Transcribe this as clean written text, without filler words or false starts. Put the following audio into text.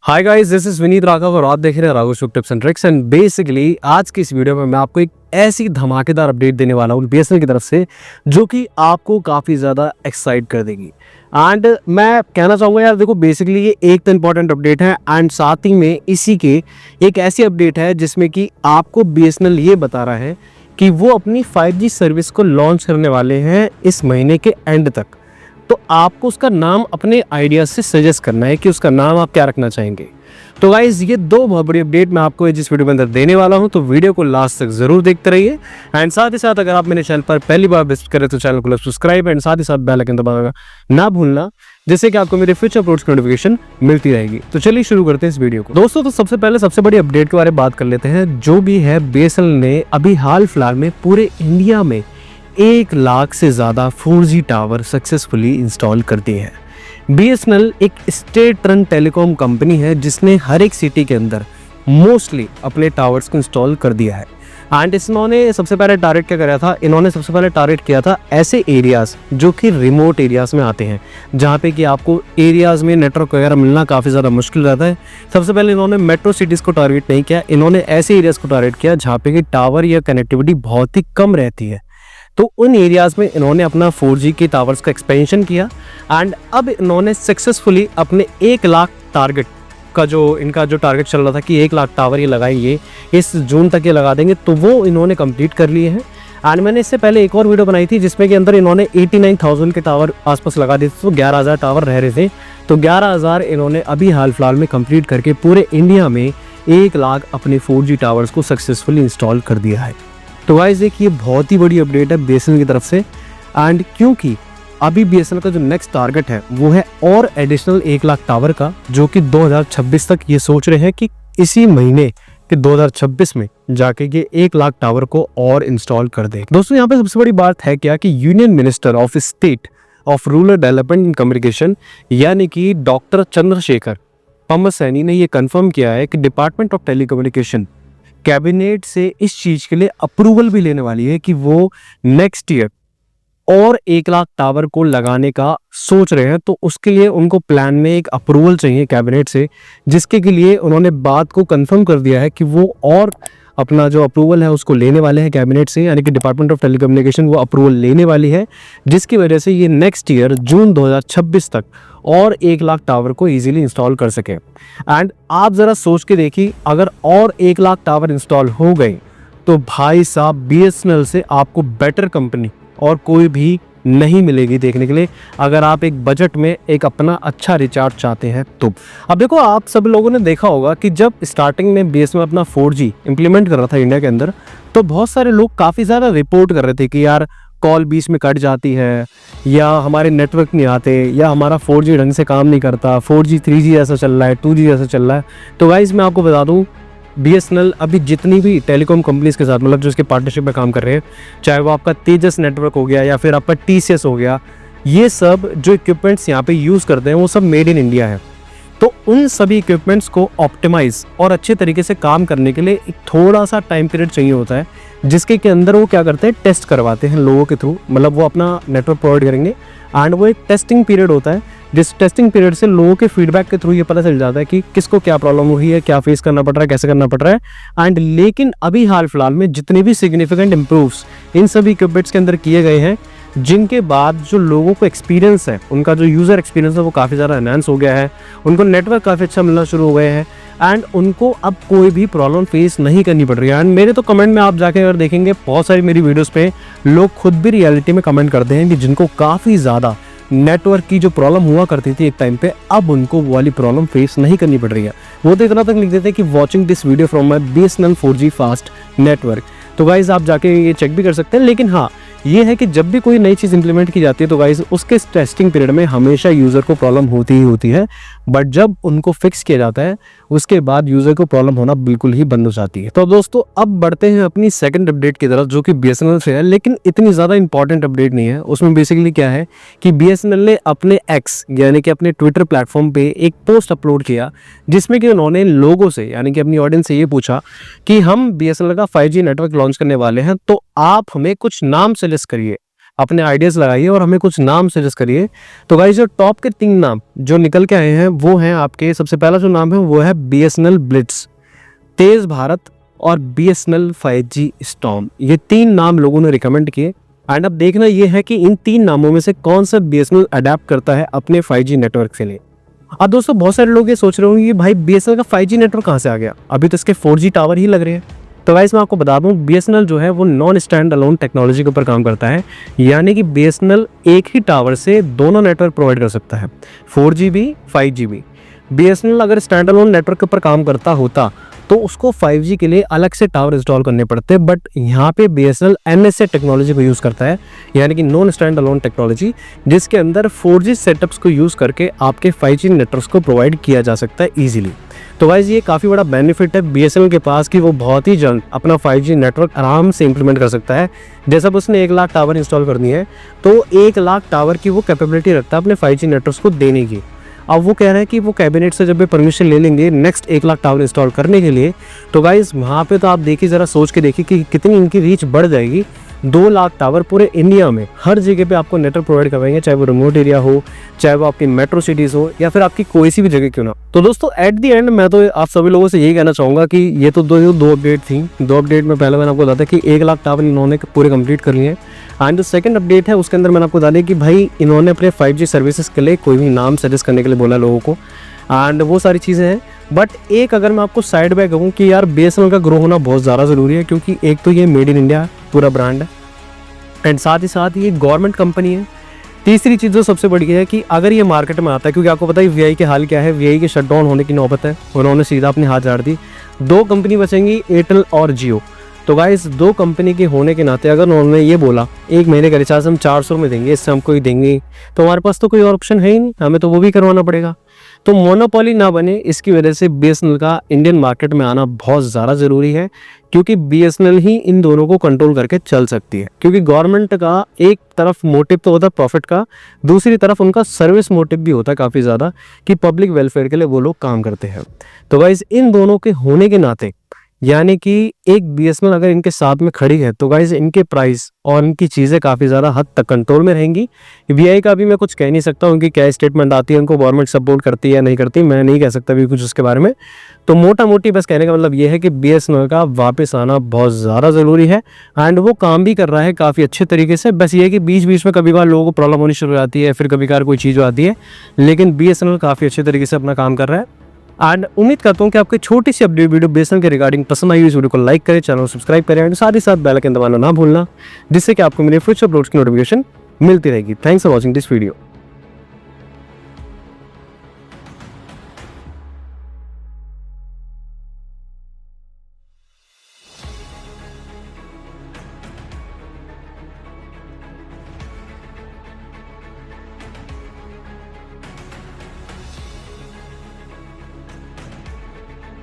Hi guys, this is Vineet Raghav और आप देख रहे हैं Raghav Shubh tips and tricks. And basically आज की इस वीडियो में मैं आपको एक ऐसी धमाकेदार अपडेट देने वाला हूँ बीएसएनएल की तरफ से जो कि आपको काफ़ी ज़्यादा एक्साइट कर देगी। एंड मैं कहना चाहूँगा यार, देखो बेसिकली ये एक तो इम्पॉर्टेंट अपडेट है एंड साथ ही में इसी के एक ऐसी अपडेट है जिसमें कि आपको बीएसएनएल ये बता रहा है कि वो अपनी 5G सर्विस को लॉन्च करने वाले हैं इस महीने के एंड तक। तो आपको उसका नाम अपने आइडिया से सजेस्ट करना है कि उसका नाम आप क्या रखना चाहेंगे। तो गाइज ये दो बहुत बड़ी अपडेट मैं आपको जिस वीडियो के अंदर देने वाला हूं, तो वीडियो को लास्ट तक जरूर देखते रहिए। एंड साथ ही साथ अगर आप मेरे चैनल पर पहली बार विजिट करें तो चैनल को सब्सक्राइब एंड साथ ही साथ बेल आइकन दबाना ना भूलना, जिससे कि आपको मेरे फ्यूचर अपलोड्स की नोटिफिकेशन मिलती रहेगी। तो चलिए शुरू करते हैं इस वीडियो को। दोस्तों तो सबसे पहले सबसे बड़ी अपडेट के बारे में बात कर लेते हैं, जो भी है बीएसएनएल ने अभी हाल फिलहाल में पूरे इंडिया में 1 लाख से ज़्यादा 4G टावर सक्सेसफुली इंस्टॉल कर दिए हैं। बीएसएनएल एक स्टेट रन टेलीकॉम कंपनी है जिसने हर एक सिटी के अंदर मोस्टली अपने टावर्स को इंस्टॉल कर दिया है। एंड इन्होंने सबसे पहले टारगेट क्या करा था, इन्होंने सबसे पहले टारगेट किया था ऐसे एरियाज़ जो कि रिमोट एरियाज़ में आते हैं, जहाँ पे कि आपको एरियाज़ में नेटवर्क वगैरह मिलना काफ़ी ज़्यादा मुश्किल रहता है। सबसे पहले इन्होंने मेट्रो सिटीज़ को टारगेट नहीं किया, इन्होंने ऐसे एरियाज़ को टारगेट किया जहाँ पे कि टावर या कनेक्टिविटी बहुत ही कम रहती है। तो उन एरियाज़ में इन्होंने अपना 4G के टावर्स का एक्सपेंशन किया एंड अब इन्होंने सक्सेसफुली अपने 1 लाख टारगेट का जो इनका जो टारगेट चल रहा था कि 1 लाख टावर ये लगाएंगे इस जून तक ये लगा देंगे, तो वो इन्होंने कंप्लीट कर लिए हैं। एंड मैंने इससे पहले एक और वीडियो बनाई थी जिसमें कि अंदर इन्होंने 89,000 के टावर आसपास लगा दिए थे, तो 11,000 टावर रह रहे थे। तो 11,000 इन्होंने अभी हाल फिलहाल में कंप्लीट करके पूरे इंडिया में 1 लाख अपने 4G टावर्स को सक्सेसफुली इंस्टॉल कर दिया है। तो गाइस एक ये बहुत ही बड़ी अपडेट है बीएसएनएल की तरफ से। एंड क्योंकि अभी बीएसएनएल का जो नेक्स्ट टारगेट है वो है और एडिशनल 1 लाख टावर का, जो कि 2026 तक ये सोच रहे हैं कि इसी महीने के 2026 में जाके ये 1 लाख टावर को और इंस्टॉल कर दे। दोस्तों यहाँ पे सबसे बड़ी बात है क्या कि union minister of state of rural development and communication यानी कि डॉक्टर चंद्रशेखर पम्मसैनी ने ये कन्फर्म किया है कि डिपार्टमेंट ऑफ टेलीकम्युनिकेशन कैबिनेट से इस चीज के लिए अप्रूवल भी लेने वाली है कि वो नेक्स्ट ईयर और 1 लाख टावर को लगाने का सोच रहे हैं। तो उसके लिए उनको प्लान में एक अप्रूवल चाहिए कैबिनेट से, जिसके के लिए उन्होंने बात को कंफर्म कर दिया है कि वो और अपना जो अप्रूवल है उसको लेने वाले हैं कैबिनेट से, यानी कि डिपार्टमेंट ऑफ टेलीकम्युनिकेशन वो अप्रूवल लेने वाली है, जिसकी वजह से ये नेक्स्ट ईयर जून 2026 तक और 1 लाख टावर को इजीली इंस्टॉल कर सके। एंड आप ज़रा सोच के देखिए, अगर और 1 लाख टावर इंस्टॉल हो गए तो भाई साहब बीएसएनएल से आपको बेटर कंपनी और कोई भी नहीं मिलेगी देखने के लिए, अगर आप एक बजट में एक अपना अच्छा रिचार्ज चाहते हैं तो। अब देखो, आप सब लोगों ने देखा होगा कि जब स्टार्टिंग में बीएसएनएल अपना 4G इंप्लीमेंट कर रहा था इंडिया के अंदर, तो बहुत सारे लोग काफ़ी ज़्यादा रिपोर्ट कर रहे थे कि यार कॉल बीच में कट जाती है, या हमारे नेटवर्क नहीं आते, या हमारा 4G ढंग से काम नहीं करता, 4G 3G ऐसा चल रहा है, 2G ऐसा चल रहा है। तो गाइस मैं आपको बता दूं, बीएसएनएल अभी जितनी भी टेलीकॉम कंपनीज के साथ मतलब जो इसके पार्टनरशिप में काम कर रहे हैं, चाहे वो आपका तेजस नेटवर्क हो गया या फिर आपका टीसीएस हो गया, ये सब जो इक्विपमेंट्स यहाँ पे यूज़ करते हैं वो सब मेड इन इंडिया है। तो उन सभी इक्विपमेंट्स को ऑप्टिमाइज और अच्छे तरीके से काम करने के लिए एक थोड़ा सा टाइम पीरियड चाहिए होता है, जिसके के अंदर वो क्या करते हैं, टेस्ट करवाते हैं लोगों के थ्रू, मतलब वो अपना नेटवर्क प्रोवाइड करेंगे एंड वो एक टेस्टिंग पीरियड होता है, जिस टेस्टिंग पीरियड से लोगों के फीडबैक के थ्रू ये पता चल जाता है कि किसको क्या प्रॉब्लम हुई है, क्या फेस करना पड़ रहा है, कैसे करना पड़ रहा है। एंड लेकिन अभी हाल फिलहाल में जितने भी सिग्निफिकेंट इम्प्रूव्स इन सभी इक्विपमेंट्स के अंदर किए गए हैं, जिनके बाद जो लोगों को एक्सपीरियंस है, उनका जो यूज़र एक्सपीरियंस है वो काफ़ी ज़्यादा एनहांस हो गया है, उनको नेटवर्क काफ़ी अच्छा मिलना शुरू हो गए हैं एंड उनको अब कोई भी प्रॉब्लम फेस नहीं करनी पड़ रही है। एंड मेरे तो कमेंट में आप जाके अगर देखेंगे, बहुत सारी मेरी वीडियोस पे लोग खुद भी रियलिटी में कमेंट करते हैं कि जिनको काफ़ी ज़्यादा नेटवर्क की जो प्रॉब्लम हुआ करती थी एक टाइम पे, अब उनको वो वाली प्रॉब्लम फेस नहीं करनी पड़ रही है। वो तो इतना तक लिख देते हैं कि watching this video from my BSNL 4G fast network. तो गाइज आप जाके ये चेक भी कर सकते हैं। लेकिन हाँ, ये है कि जब भी कोई नई चीज़ इंप्लीमेंट की जाती है तो गाइज उसके टेस्टिंग पीरियड में हमेशा यूज़र को प्रॉब्लम होती ही होती है, बट जब उनको फिक्स किया जाता है उसके बाद यूज़र को प्रॉब्लम होना बिल्कुल ही बंद हो जाती है। तो दोस्तों अब बढ़ते हैं अपनी सेकंड अपडेट की तरफ, जो कि बीएसएनएल से है, लेकिन इतनी ज़्यादा इंपॉर्टेंट अपडेट नहीं है। उसमें बेसिकली क्या है कि बीएसएनएल ने अपने एक्स यानी कि अपने ट्विटर प्लेटफॉर्म पे एक पोस्ट अपलोड किया, जिसमें कि उन्होंने लोगों से यानी कि अपनी ऑडियंस से ये पूछा कि हम बीएसएनएल का 5G नेटवर्क लॉन्च करने वाले हैं, तो आप हमें कुछ नाम सजेस्ट करिए अपने आइडियाज़ लगाइए और हमें कुछ नाम सजेस्ट करिए। तो गाइस जो टॉप के 3 नाम जो निकल के आए हैं वो हैं आपके, सबसे पहला जो नाम है वो है BSNL ब्लिट्स, तेज़ भारत और BSNL 5G स्टॉर्म। ये 3 नाम लोगों ने रिकमेंड किए एंड अब देखना ये है कि इन 3 नामों में से कौन सा BSNL अडेप्ट करता है अपने 5G नेटवर्क के लिए। अब दोस्तों बहुत सारे लोग ये सोच रहे होंगे कि भाई BSNL का 5G नेटवर्क कहाँ से आ गया, अभी तो इसके 4G टावर ही लग रहे हैं। तो गाइस मैं आपको बता दूं BSNL जो है वो नॉन स्टैंड अलोन टेक्नोलॉजी के ऊपर काम करता है, यानी कि BSNL एक ही टावर से दोनों नेटवर्क प्रोवाइड कर सकता है, 4G भी 5G भी। BSNL अगर स्टैंड अलोन नेटवर्क के ऊपर काम करता होता तो उसको 5G के लिए अलग से टावर इंस्टॉल करने पड़ते, बट यहाँ पे BSNL NSA टेक्नोलॉजी को यूज़ करता है, यानी कि नॉन स्टैंड अलोन टेक्नोलॉजी, जिसके अंदर 4G सेटअप्स को यूज़ करके आपके 5G नेटवर्क्स को प्रोवाइड किया जा सकता है ईजिली। तो गाइस ये काफ़ी बड़ा बेनिफिट है BSNL के पास कि वो बहुत ही जल्द अपना 5G नेटवर्क आराम से इंप्लीमेंट कर सकता है। जैसा अब उसने 1 लाख टावर इंस्टॉल करनी है तो 1 लाख टावर की वो कैपेबिलिटी रखता है अपने 5G नेटवर्क्स को देने की। अब वो कह रहे हैं कि वो कैबिनेट से जब भी परमिशन ले लेंगे नेक्स्ट 1 लाख टावर इंस्टॉल करने के लिए, तो गाइस वहाँ पे तो आप देखिए, ज़रा सोच के देखिए कि कितनी इनकी रीच बढ़ जाएगी। 2 लाख टावर पूरे इंडिया में हर जगह पे आपको नेटवर्क प्रोवाइड करवाएंगे, चाहे वो रिमोट एरिया हो, चाहे वो आपकी मेट्रो सिटीज़ हो, या फिर आपकी कोई सी भी जगह क्यों ना। तो दोस्तों एट दी एंड मैं तो आप सभी लोगों से यही कहना चाहूँगा कि ये तो दो अपडेट थी। 2 अपडेट में पहले मैंने आपको बताया कि 1 लाख टावर इन्होंने पूरे कंप्लीट कर लिए हैं, एंड जो सेकंड अपडेट है उसके अंदर मैंने आपको बता दिया कि भाई इन्होंने अपने 5G सर्विसेज के लिए कोई भी नाम सजेस्ट करने के लिए बोला लोगों को, एंड वो सारी चीज़ें हैं। बट एक अगर मैं आपको साइड बाय कहूँ कि यार BSNL का ग्रो होना बहुत ज़्यादा ज़रूरी है, क्योंकि एक तो ये मेड इन इंडिया पूरा ब्रांड है एंड साथ ही साथ ये गवर्नमेंट कंपनी है। तीसरी चीज़ जो सबसे बड़ी है कि अगर ये मार्केट में आता है, क्योंकि आपको पता है VI के हाल क्या है, VI के शटडाउन होने की नौबत है, उन्होंने सीधा अपने हाथ झाड़ दी। 2 कंपनी बचेंगी, एयरटेल और जियो। तो गाइस 2 कंपनी के होने के नाते अगर उन्होंने ये बोला 1 महीने का रिचार्ज हम 400 में देंगे, इससे हमको ही देंगे, तो हमारे पास तो कोई और ऑप्शन है ही नहीं, हमें तो वो भी करवाना पड़ेगा। तो मोनोपोली ना बने, इसकी वजह से BSNL का इंडियन मार्केट में आना बहुत ज़्यादा ज़रूरी है, क्योंकि BSNL ही इन दोनों को कंट्रोल करके चल सकती है। क्योंकि गवर्नमेंट का एक तरफ मोटिव तो होता है प्रॉफिट का, दूसरी तरफ उनका सर्विस मोटिव भी होता है काफ़ी ज़्यादा कि पब्लिक वेलफेयर के लिए वो लोग काम करते हैं। तो गाइस इन दोनों के होने के नाते, यानी कि एक BSNL अगर इनके साथ में खड़ी है तो गाइज इनके प्राइस और इनकी चीज़ें काफ़ी ज़्यादा हद तक कंट्रोल में रहेंगी। VI का भी मैं कुछ कह नहीं सकता, उनकी क्या स्टेटमेंट आती है, उनको गवर्नमेंट सपोर्ट करती है या नहीं करती, मैं नहीं कह सकता भी कुछ उसके बारे में। तो मोटा मोटी बस कहने का मतलब ये है कि BSNL का वापस आना बहुत ज़्यादा ज़रूरी है, एंड वो काम भी कर रहा है काफ़ी अच्छे तरीके से। बस ये है कि बीच बीच में कभी बार लोगों को प्रॉब्लम होनी शुरू हो जाती है, फिर कभी बार कोई चीज़ आती है, लेकिन BSNL काफ़ी अच्छे तरीके से अपना काम कर रहा है। एंड उम्मीद करता हूँ कि आपकी छोटी सी अपडेट वीडियो BSNL के रिगार्डिंग पसंद आई। इस वीडियो को लाइक करें, चैनल को सब्सक्राइब करें एंड साथ ही साथ बेल आइकन दबाना ना भूलना, जिससे कि आपको मेरे फ्यूचर अपलोड्स की नोटिफिकेशन मिलती रहेगी। Thanks for watching this video.